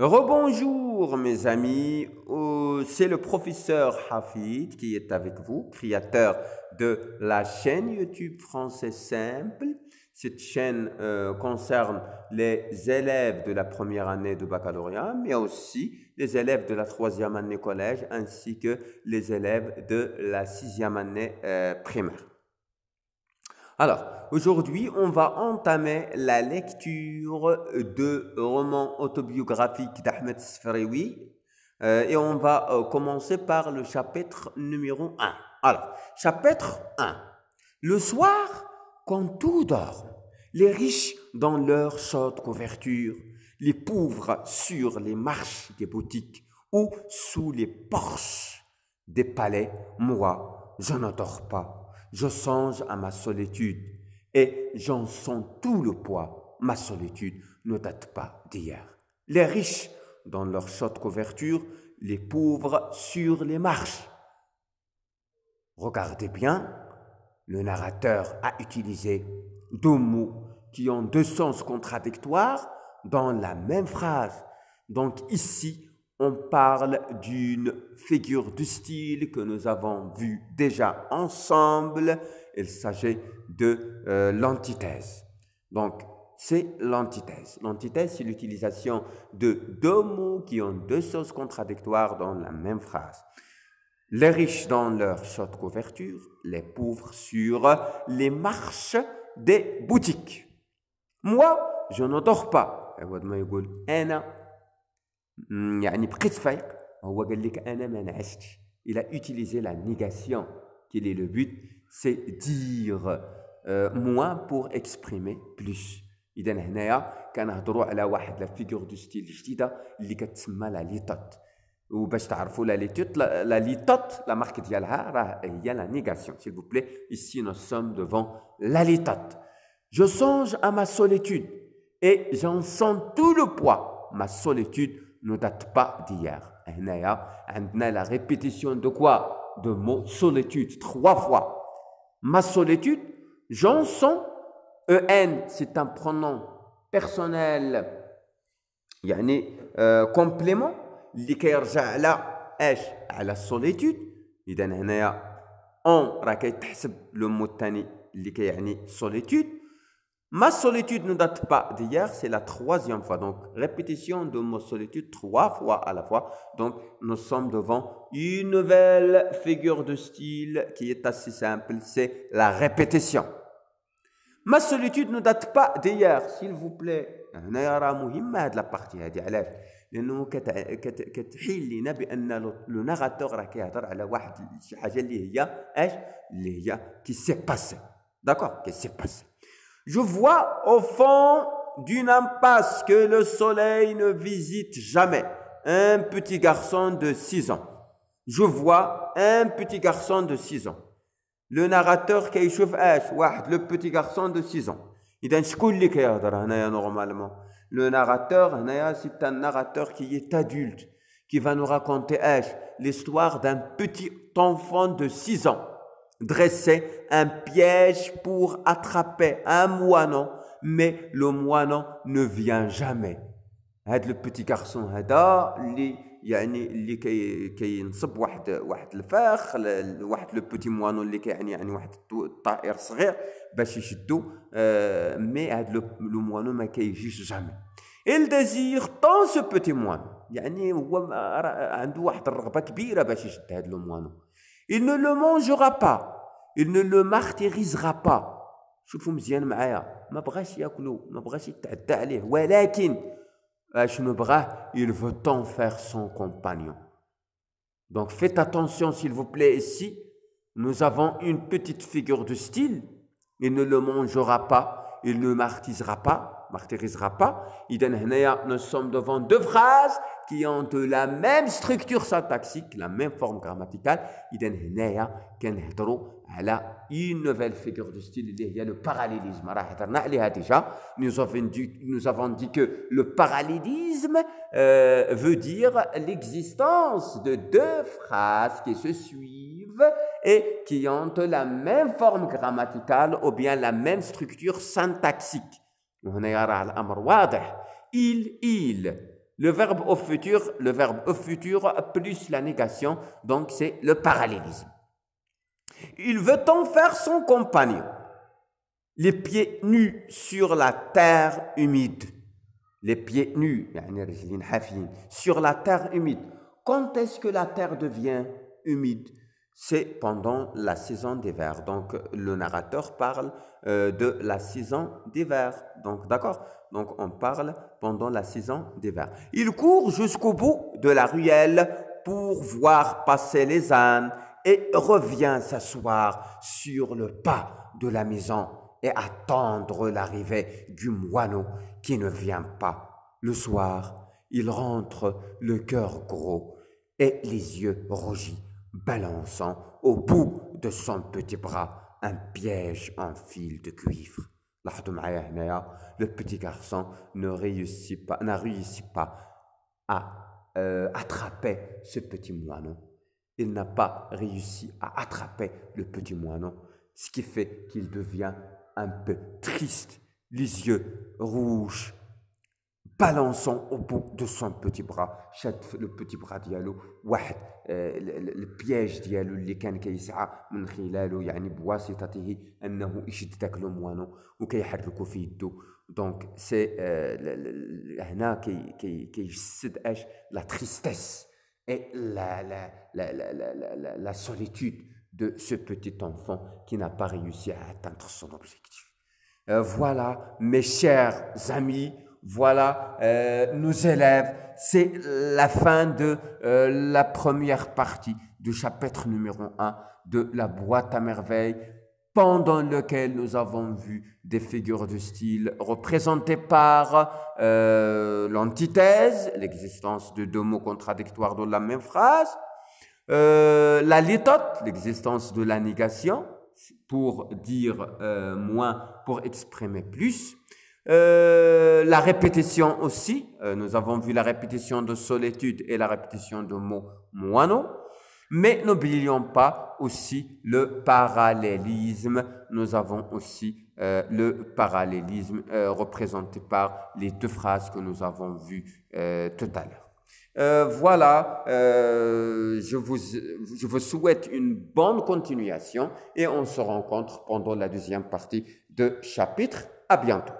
Rebonjour mes amis, c'est le professeur Hafid qui est avec vous, créateur de la chaîne YouTube Français Simple. Cette chaîne concerne les élèves de la première année de baccalauréat, mais aussi les élèves de la troisième année collège, ainsi que les élèves de la sixième année primaire. Alors, aujourd'hui, on va entamer la lecture de romans autobiographiques d'Ahmed Sferaoui et on va commencer par le chapitre numéro 1. Alors, chapitre 1. Le soir, quand tout dort, les riches dans leur chaude couverture, les pauvres sur les marches des boutiques ou sous les porches des palais, moi, je ne dors pas. Je songe à ma solitude et j'en sens tout le poids. Ma solitude ne date pas d'hier. Les riches dans leur chaude couverture, les pauvres sur les marches. Regardez bien, le narrateur a utilisé deux mots qui ont deux sens contradictoires dans la même phrase. Donc ici, on parle d'une figure de style que nous avons vue déjà ensemble. Il s'agit de l'antithèse. Donc, c'est l'antithèse. L'antithèse, c'est l'utilisation de deux mots qui ont deux sens contradictoires dans la même phrase. Les riches dans leur chaude couverture, les pauvres sur les marches des boutiques. Moi, je ne dors pas. يعني بقيت فايق هو قال لك انا ما نعستش. Il a utilisé la négation. Quel est le but? C'est dire moins pour exprimer plus. اذا هنايا كنهضروا على واحد لا فيغور دو ستيل جديده اللي كتسمى لا ليطوت. وباش تعرفوا لا ليطوت لا مارك ديالها راه هي لا نيغاسيون. S'il vous plaît, ici nous sommes devant la litote. Je songe à ma solitude et j'en sens tout le poids. Ma solitude ne date pas d'hier. هنايا عندنا la répétition de quoi? De mot solitude 3 fois. Ma solitude, j'en sens. En, c'est un pronom personnel يعني complément اللي كيرجع على ايش؟ على solitude. اذا هنايا on راه كيتحسب لو مو الثاني اللي كيعني solitude. Ma solitude ne date pas d'hier, c'est la troisième fois. Donc, répétition de ma solitude 3 fois à la fois. Donc, nous sommes devant une nouvelle figure de style qui est assez simple, c'est la répétition. Ma solitude ne date pas d'hier, s'il vous plaît. هنا راه مهمة هاد لا بارتي هادي علاش؟ لأنه كتحيل لينا بأن لو ناراتور راه كيهضر على واحد شي حاجة اللي هي اش؟ اللي هي كي سي باسي. داكور؟ كي سي باسي. Je vois au fond d'une impasse que le soleil ne visite jamais un petit garçon de 6 ans. Je vois un petit garçon de 6 ans. Le narrateur كيشوف اش؟ واحد le petit garçon de 6 ans. إذا شكون اللي كيهضر هنايا نورمالمون؟ Le narrateur هنايا c'est un narrateur qui est adulte qui va nous raconter اش؟ L'histoire d'un petit enfant de 6 ans. Dresser un piège pour attraper un moineau, mais le moineau ne vient jamais. هذا le petit garçon هذا اللي يعني اللي كينصب واحد الفاخ واحد لو بوتي موانو اللي يعني واحد الطائر صغير باش يشدو مي هذا لو موانو ما كيجيش جامي. Il désire tant ce petit moineau. يعني هو عنده واحد الرغبه كبيره باش يشد هذا لو موانو. Il ne le mangera pas. Il ne le martyrisera pas. شوفوا مزيان معايا ما بغاش ياكلو ما بغاش يتعدى عليه ولكن شنو بغاه؟ Il veut tant faire son compagnon. Donc faites attention s'il vous plaît ici. Nous avons une petite figure de style. Il ne le mangera pas. Il ne martyrisera pas. إذا هنايا nous sommes devant deux phrases qui ont de la même structure syntaxique, la même forme grammaticale. إذا هنايا كنهضروا على une nouvelle figure de style اللي هي le parallélisme. راه هضرنا عليها déjà. Nous avons dit que le parallélisme veut dire l'existence de deux phrases qui se suivent et qui ont la même forme grammaticale ou bien la même structure syntaxique. وهنا يرى الأمر واضح. Il, Le verbe au futur plus la négation, donc c'est le parallélisme. Il veut en faire son compagnon, les pieds nus sur la terre humide. Les pieds nus, sur la terre humide. Quand est-ce que la terre devient humide? C'est pendant la saison d'hiver. Donc, le narrateur parle de la saison d'hiver. Donc, d'accord? Donc, on parle pendant la saison d'hiver. Il court jusqu'au bout de la ruelle pour voir passer les ânes et revient s'asseoir sur le pas de la maison et attendre l'arrivée du moineau qui ne vient pas. Le soir, il rentre le cœur gros et les yeux rougis, balançant au bout de son petit bras un piège en fil de cuivre. Le petit garçon n'a réussi pas à attraper ce petit moineau. Il n'a pas réussi à attraper le petit moineau, ce qui fait qu'il devient un peu triste, les yeux rouges, balançant au bout de son petit bras. Le petit bras ديالو واحد البياج ديالو اللي كان كيسعى من خلاله يعني بواسطته انه يشد داك لو موانو وكيحركو في يدو. دونك سي هنا كيجسد اش لا تريستيس et la solitude de ce petit enfant qui n'a pas réussi à atteindre son objectif. Voilà, mes chers amis, voilà nos élèves, c'est la fin de la première partie du chapitre numéro 1 de la boîte à merveilles, pendant lequel nous avons vu des figures de style représentées par l'antithèse, l'existence de deux mots contradictoires dans la même phrase, la litote, l'existence de la négation, pour dire moins, pour exprimer plus, la répétition aussi, nous avons vu la répétition de solitude et la répétition de mot moineau. Mais n'oublions pas aussi le parallélisme. Nous avons aussi le parallélisme représenté par les deux phrases que nous avons vues tout à l'heure. Voilà, je vous souhaite une bonne continuation et on se rencontre pendant la deuxième partie de chapitre. À bientôt.